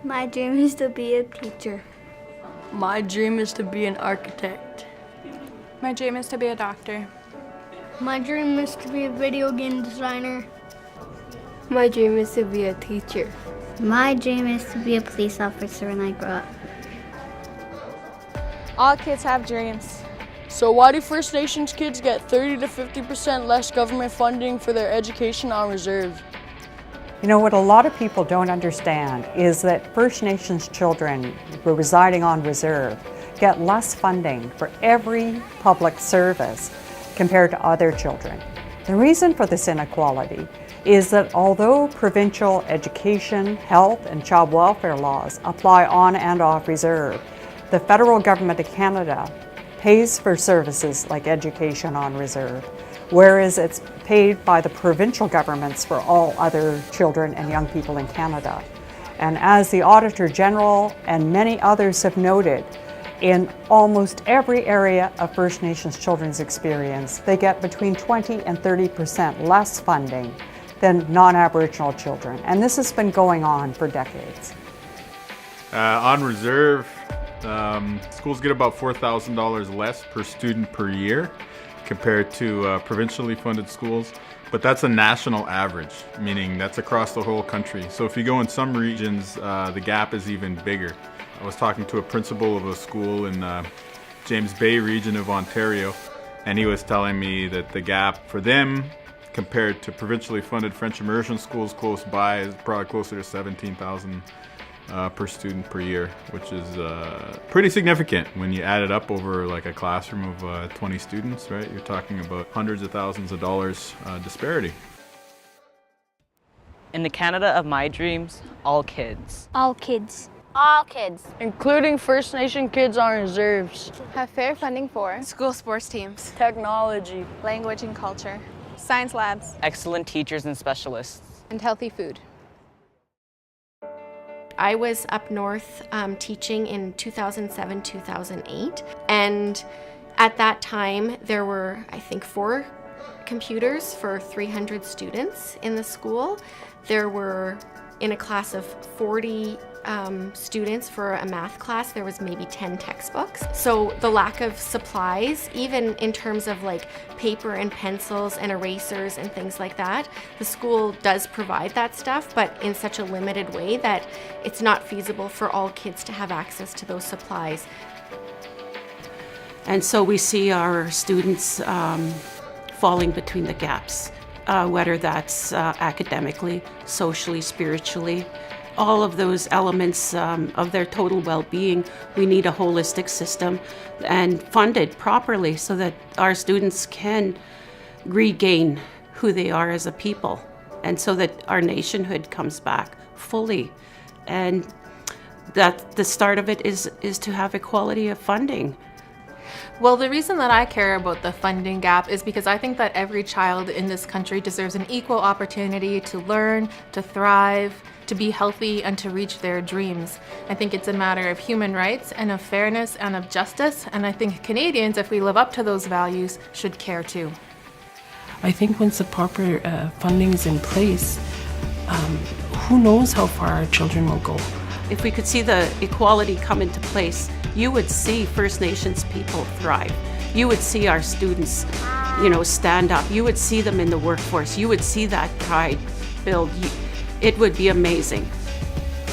My dream is to be a teacher. My dream is to be an architect. My dream is to be a doctor. My dream is to be a video game designer. My dream is to be a teacher. My dream is to be a police officer when I grow up. All kids have dreams. So why do First Nations kids get 30 to 50% less government funding for their education on reserve? You know, what a lot of people don't understand is that First Nations children who are residing on reserve get less funding for every public service compared to other children. The reason for this inequality is that although provincial education, health, and child welfare laws apply on and off reserve, the federal government of Canada pays for services like education on reserve, whereas it's paid by the provincial governments for all other children and young people in Canada. And as the Auditor General and many others have noted, in almost every area of First Nations children's experience, they get between 20 and 30% less funding than non-Aboriginal children. And this has been going on for decades. On reserve, schools get about $4,000 less per student per year compared to provincially funded schools, but that's a national average, meaning that's across the whole country. So if you go in some regions, the gap is even bigger. I was talking to a principal of a school in James Bay region of Ontario, and he was telling me that the gap for them compared to provincially funded French immersion schools close by is probably closer to $17,000 per student per year, which is pretty significant when you add it up over like a classroom of 20 students, right? You're talking about hundreds of thousands of dollars disparity. In the Canada of my dreams, all kids. All kids. All kids. Including First Nation kids on reserves. Have fair funding for school sports teams, Technology. language and culture, science labs, Excellent teachers and specialists. and healthy food. I was up north teaching in 2007-2008, and at that time there were, I think, 4 computers for 300 students in the school. There were, in a class of 40 students for a math class, there was maybe 10 textbooks. So the lack of supplies, even in terms of like paper and pencils and erasers and things like that, the school does provide that stuff, but in such a limited way that it's not feasible for all kids to have access to those supplies. And so we see our students falling between the gaps, whether that's academically, socially, spiritually. All of those elements of their total well-being, we need a holistic system and funded properly so that our students can regain who they are as a people, and so that our nationhood comes back fully. And that the start of it is to have equality of funding. Well, the reason that I care about the funding gap is because I think that every child in this country deserves an equal opportunity to learn, to thrive, to be healthy, and to reach their dreams. I think it's a matter of human rights and of fairness and of justice, and I think Canadians, if we live up to those values, should care too. I think once the proper funding is in place, who knows how far our children will go. If we could see the equality come into place, you would see First Nations people thrive. You would see our students, stand up. You would see them in the workforce. You would see that pride build. It would be amazing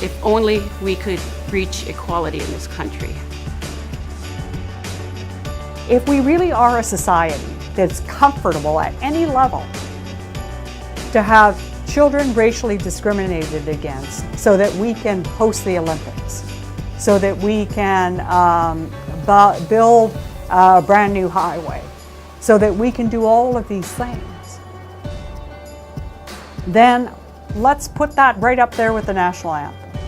if only we could reach equality in this country. If we really are a society that's comfortable at any level to have children racially discriminated against so that we can host the Olympics, so that we can build a brand new highway, so that we can do all of these things, then let's put that right up there with the national anthem.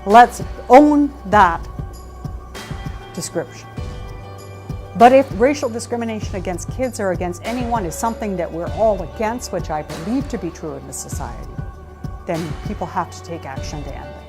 Let's own that description. But if racial discrimination against kids or against anyone is something that we're all against, which I believe to be true in this society, then people have to take action to end it.